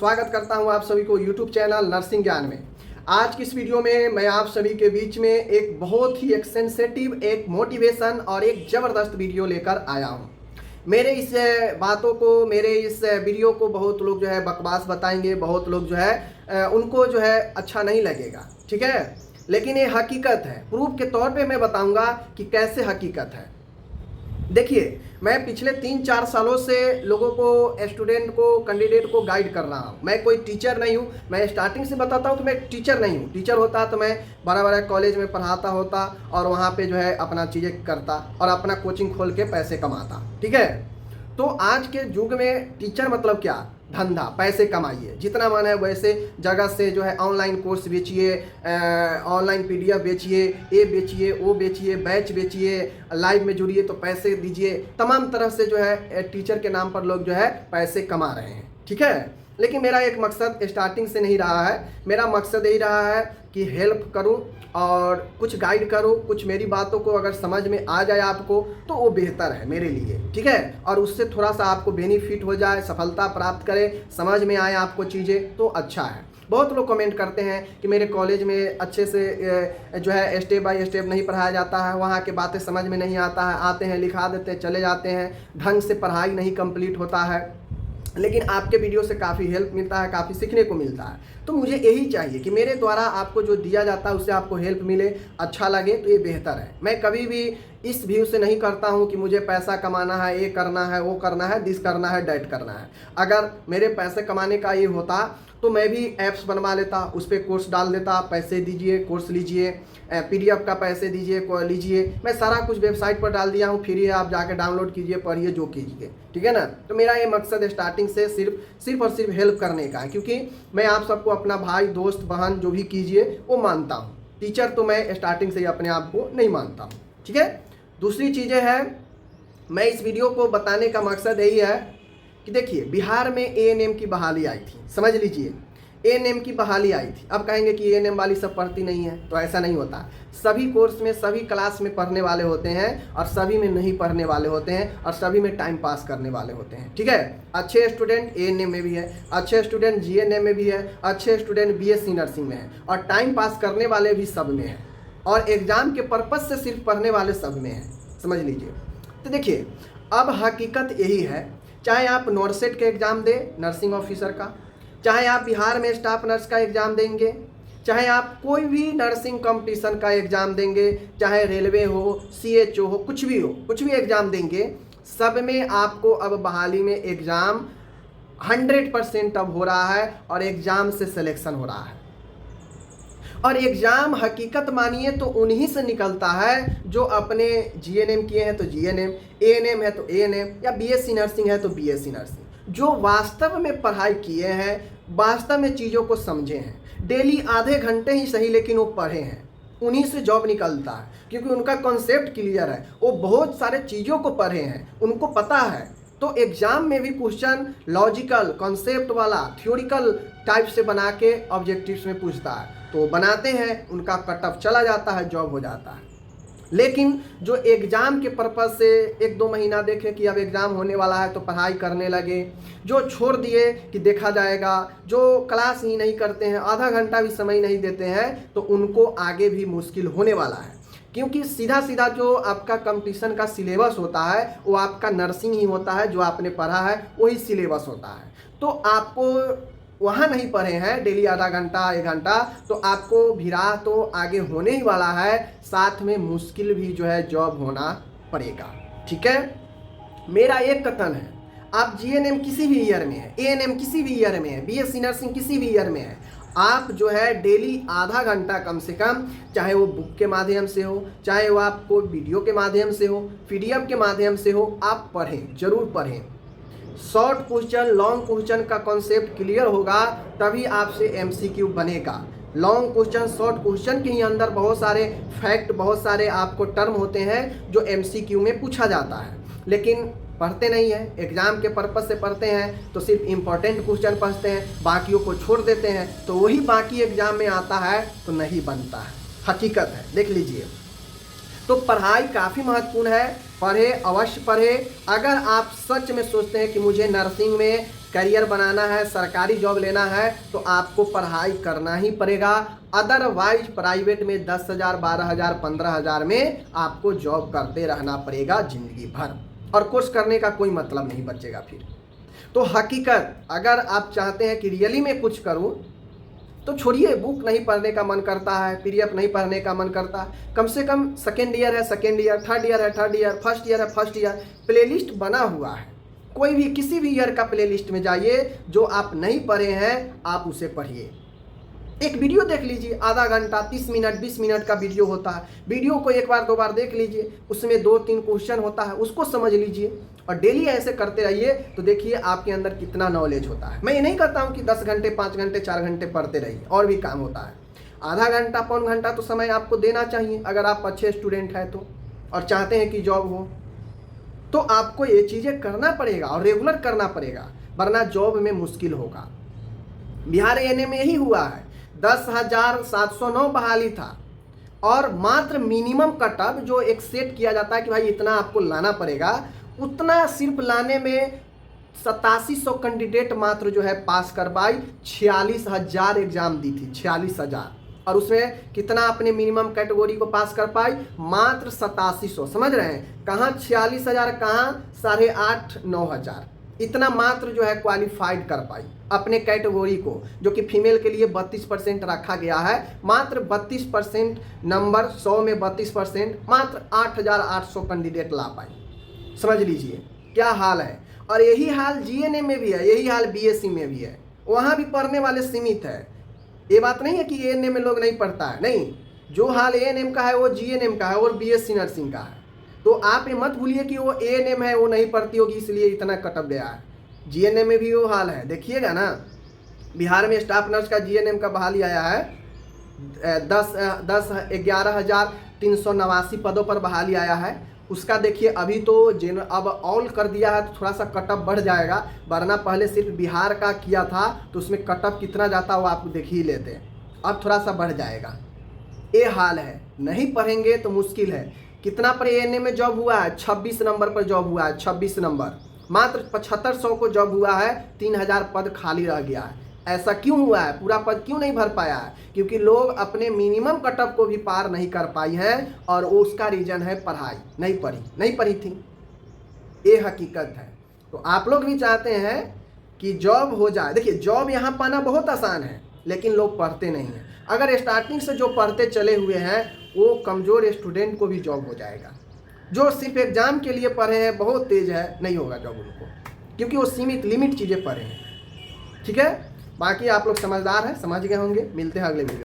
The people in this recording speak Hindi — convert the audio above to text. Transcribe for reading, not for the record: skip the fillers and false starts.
स्वागत करता हूं आप सभी को यूट्यूब चैनल नर्सिंग ज्ञान में। आज की इस वीडियो में मैं आप सभी के बीच में एक बहुत ही सेंसिटिव, एक मोटिवेशन और एक ज़बरदस्त वीडियो लेकर आया हूं। मेरे इस बातों को, मेरे इस वीडियो को बहुत लोग जो है बकवास बताएंगे, बहुत लोग जो है उनको जो है अच्छा नहीं लगेगा, ठीक है। लेकिन ये हकीकत है, प्रूफ के तौर पे मैं बताऊंगा कि कैसे हकीकत है। देखिए, मैं पिछले 3-4 सालों से लोगों को, स्टूडेंट को, कैंडिडेट को गाइड कर रहा हूँ। मैं कोई टीचर नहीं हूँ, मैं स्टार्टिंग से बताता हूँ कि मैं टीचर नहीं हूँ। टीचर होता तो मैं बड़ा बड़ा कॉलेज में पढ़ाता होता और वहाँ पे जो है अपना चीज़ें करता और अपना कोचिंग खोल के पैसे कमाता, ठीक है। तो आज के युग में टीचर मतलब क्या? धंधा, पैसे कमाइए, जितना मन है वैसे जगह से जो है ऑनलाइन कोर्स बेचिए, ऑनलाइन पीडीएफ बेचिए, ये बेचिए, वो बेचिए, बैच बेचिए, लाइव में जुड़िए तो पैसे दीजिए। तमाम तरह से जो है टीचर के नाम पर लोग जो है पैसे कमा रहे हैं, ठीक है। लेकिन मेरा एक मकसद स्टार्टिंग से नहीं रहा है। मेरा मकसद यही रहा है कि हेल्प करूं और कुछ गाइड करूं। कुछ मेरी बातों को अगर समझ में आ जाए आपको तो वो बेहतर है मेरे लिए, ठीक है। और उससे थोड़ा सा आपको बेनिफिट हो जाए, सफलता प्राप्त करें, समझ में आए आपको चीज़ें, तो अच्छा है। बहुत लोग कमेंट करते हैं कि मेरे कॉलेज में अच्छे से जो है स्टेप बाय स्टेप नहीं पढ़ाया जाता है, वहाँ के बातें समझ में नहीं आता है, आते हैं लिखा देते हैं चले जाते हैं, ढंग से पढ़ाई नहीं कंप्लीट होता है। लेकिन आपके वीडियो से काफ़ी हेल्प मिलता है, काफ़ी सीखने को मिलता है। तो मुझे यही चाहिए कि मेरे द्वारा आपको जो दिया जाता है उससे आपको हेल्प मिले, अच्छा लगे, तो ये बेहतर है। मैं कभी भी इस व्यू से नहीं करता हूँ कि मुझे पैसा कमाना है, ये करना है, वो करना है, दिस करना है, डैट करना है। अगर मेरे पैसे कमाने का ये होता तो मैं भी ऐप्स बनवा लेता, उस पर कोर्स डाल देता, पैसे दीजिए, कोर्स लीजिए, पीडीएफ का पैसे दीजिए, लीजिए। मैं सारा कुछ वेबसाइट पर डाल दिया हूँ, फ्री है, आप जाके डाउनलोड कीजिए, पढ़िए, जो कीजिए, ठीक है ना। तो मेरा ये मकसद स्टार्टिंग से सिर्फ और सिर्फ हेल्प करने का है, क्योंकि मैं आप सबको अपना भाई, दोस्त, बहन जो भी कीजिए वो मानता हूँ। टीचर तो मैं स्टार्टिंग से ही अपने आप को नहीं मानता हूँ, ठीक है। दूसरी चीज़ें हैं, मैं इस वीडियो को बताने का मकसद यही है कि देखिए, बिहार में एएनएम की बहाली आई थी, समझ लीजिए, एएनएम की बहाली आई थी। अब कहेंगे कि एएनएम वाली सब पढ़ती नहीं है, तो ऐसा नहीं होता। सभी कोर्स में, सभी क्लास में पढ़ने वाले होते हैं और सभी में नहीं पढ़ने वाले होते हैं और सभी में टाइम पास करने वाले होते हैं, ठीक है। अच्छे स्टूडेंट एएनएम में भी है, अच्छे स्टूडेंट जीएनएम में भी है, अच्छे स्टूडेंट बीएससी नर्सिंग में है और टाइम पास करने वाले भी सब में है और एग्जाम के पर्पज़ से सिर्फ पढ़ने वाले सब में है, समझ लीजिए। तो देखिए, अब हकीकत यही है, चाहे आप नॉर्सेट का एग्ज़ाम दें, नर्सिंग ऑफिसर का, चाहे आप बिहार में स्टाफ नर्स का एग्ज़ाम देंगे, चाहे आप कोई भी नर्सिंग कंपटीशन का एग्ज़ाम देंगे, चाहे रेलवे हो, सीएचओ हो, कुछ भी हो, कुछ भी एग्ज़ाम देंगे, सब में आपको अब बहाली में एग्ज़ाम 100% अब हो रहा है और एग्ज़ाम से सिलेक्शन हो रहा है। और एग्ज़ाम हकीकत मानिए तो उन्हीं से निकलता है जो अपने जीएनएम किए हैं तो जीएनएम, एएनएम है तो एएनएम, या बीएससी नर्सिंग है तो बीएससी नर्सिंग, जो वास्तव में पढ़ाई किए हैं, वास्तव में चीज़ों को समझे हैं, डेली आधे घंटे ही सही लेकिन वो पढ़े हैं, उन्हीं से जॉब निकलता है, क्योंकि उनका कॉन्सेप्ट क्लियर है, वो बहुत सारे चीज़ों को पढ़े हैं, उनको पता है। तो एग्ज़ाम में भी क्वेश्चन लॉजिकल, कॉन्सेप्ट वाला, थ्योरिकल टाइप से बना के ऑब्जेक्टिव्स में पूछता है, तो बनाते हैं, उनका कट ऑफ चला जाता है, जॉब हो जाता है। लेकिन जो एग्ज़ाम के पर्पज़ से 1-2 महीना देखे कि अब एग्ज़ाम होने वाला है तो पढ़ाई करने लगे, जो छोड़ दिए कि देखा जाएगा, जो क्लास ही नहीं करते हैं, आधा घंटा भी समय नहीं देते हैं, तो उनको आगे भी मुश्किल होने वाला है। क्योंकि सीधा सीधा जो आपका कंपटीशन का सिलेबस होता है वो आपका नर्सिंग ही होता है, जो आपने पढ़ा है वही सिलेबस होता है। तो आपको वहाँ नहीं पढ़े हैं डेली आधा घंटा, 1 घंटा, तो आपको भिड़ा तो आगे होने ही वाला है, साथ में मुश्किल भी जो है जॉब होना पड़ेगा, ठीक है। मेरा एक कथन है, आप जीएनएम किसी भी ईयर में है, एएनएम किसी भी ईयर में है, बीएससी नर्सिंग किसी भी ईयर में है, आप जो है डेली आधा घंटा कम से कम, चाहे वो बुक के माध्यम से हो, चाहे वो आपको वीडियो के माध्यम से हो, पीडीएफ के माध्यम से हो, आप पढ़ें, जरूर पढ़ें। शॉर्ट क्वेश्चन, लॉन्ग क्वेश्चन का कॉन्सेप्ट क्लियर होगा तभी आपसे एमसीक्यू बनेगा। लॉन्ग क्वेश्चन, शॉर्ट क्वेश्चन के ही अंदर बहुत सारे फैक्ट, बहुत सारे आपको टर्म होते हैं जो एमसीक्यू में पूछा जाता है, लेकिन पढ़ते नहीं है, एग्जाम के पर्पस से पढ़ते हैं तो सिर्फ इम्पोर्टेंट क्वेश्चन पढ़ते हैं, बाकियों को छोड़ देते हैं, तो वही बाकी एग्जाम में आता है तो नहीं बनता है। हकीकत है, देख लीजिए। तो पढ़ाई काफ़ी महत्वपूर्ण है, पढ़े, अवश्य पढ़े। अगर आप सच में सोचते हैं कि मुझे नर्सिंग में करियर बनाना है, सरकारी जॉब लेना है तो आपको पढ़ाई करना ही पड़ेगा। अदरवाइज प्राइवेट में 10,000, 12,000, 15,000 में आपको जॉब करते रहना पड़ेगा जिंदगी भर, और कोर्स करने का कोई मतलब नहीं बचेगा फिर। तो हकीकत, अगर आप चाहते हैं कि रियली में कुछ करूं तो छोड़िए, बुक नहीं पढ़ने का मन करता है, पीडीएफ नहीं पढ़ने का मन करता है, कम से कम सेकेंड ईयर है सेकेंड ईयर, थर्ड ईयर है थर्ड ईयर, फर्स्ट ईयर है फर्स्ट ईयर, प्लेलिस्ट बना हुआ है। कोई भी किसी भी ईयर का प्लेलिस्ट में जाइए, जो आप नहीं पढ़े हैं आप उसे पढ़िए। एक वीडियो देख लीजिए, आधा घंटा 30 मिनट 20 मिनट का वीडियो होता है, वीडियो को एक बार दो बार देख लीजिए, उसमें 2-3 क्वेश्चन होता है, उसको समझ लीजिए और डेली ऐसे करते रहिए तो देखिए आपके अंदर कितना नॉलेज होता है। मैं ये नहीं कहता हूँ कि 10 घंटे 5 घंटे 4 घंटे पढ़ते रहिए, और भी काम होता है। आधा घंटा पौन घंटा तो समय आपको देना चाहिए अगर आप अच्छे स्टूडेंट हैं तो, और चाहते हैं कि जॉब हो तो आपको ये चीज़ें करना पड़ेगा और रेगुलर करना पड़ेगा, वरना जॉब में मुश्किल होगा। बिहार एएनएम में यही हुआ है, 10,709 बहाली था और मात्र मिनिमम कटअप जो एक सेट किया जाता है कि भाई इतना आपको लाना पड़ेगा, उतना सिर्फ लाने में 8700 कैंडिडेट मात्र जो है पास कर पाई। 46,000 एग्जाम दी थी, 46,000, और उसमें कितना अपने मिनिमम कैटेगरी को पास कर पाई, मात्र 8700। समझ रहे हैं, कहाँ 46,000, कहाँ 8,500-9,000, इतना मात्र जो है क्वालिफाइड कर पाई अपने कैटेगरी को, जो कि फीमेल के लिए 32% रखा गया है। मात्र 32% नंबर, 100 में 32%, मात्र 8,800 कैंडिडेट ला पाई। समझ लीजिए क्या हाल है। और यही हाल जीएनएम में भी है, यही हाल बीएससी में भी है, वहाँ भी पढ़ने वाले सीमित है। ये बात नहीं है कि एएनएम में लोग नहीं पढ़ता है, नहीं, जो हाल एएनएम का है वो जीएनएम का है और बीएससी नर्सिंग का है। तो आप ये मत भूलिए कि वो एएनएम है वो नहीं पढ़ती होगी इसलिए इतना कटअप गया है। जीएनएम में भी वो हाल है, देखिएगा ना, बिहार में स्टाफ नर्स का जीएनएम का बहाली आया है, 11,389 पदों पर बहाली आया है। उसका देखिए अभी तो अब ऑल कर दिया है तो थोड़ा सा कटअप बढ़ जाएगा, वरना पहले सिर्फ बिहार का किया था तो उसमें कटअप कितना जाता वो आप देख ही लेते, अब थोड़ा सा बढ़ जाएगा। ये हाल है, नहीं पढ़ेंगे तो मुश्किल है। कितना पर एएनएम में जॉब हुआ है, 26 नंबर पर जॉब हुआ है, 26 नंबर, मात्र 7500 को जॉब हुआ है, 3,000 पद खाली रह गया है। ऐसा क्यों हुआ है, पूरा पद क्यों नहीं भर पाया है? क्योंकि लोग अपने मिनिमम कटअप को भी पार नहीं कर पाई हैं, और उसका रीजन है पढ़ाई, नहीं पढ़ी थी। ये हकीकत है। तो आप लोग भी चाहते हैं कि जॉब हो जाए। देखिए जॉब यहाँ पाना बहुत आसान है, लेकिन लोग पढ़ते नहीं हैं। अगर स्टार्टिंग से जो पढ़ते चले हुए हैं वो कमज़ोर स्टूडेंट को भी जॉब हो जाएगा। जो सिर्फ एग्ज़ाम के लिए पढ़े हैं, बहुत तेज़ है, नहीं होगा जॉब उनको, क्योंकि वो सीमित लिमिट चीज़ें पढ़े हैं। ठीक है, बाकी आप लोग समझदार हैं, समझ गए होंगे। मिलते हैं अगले वीडियो।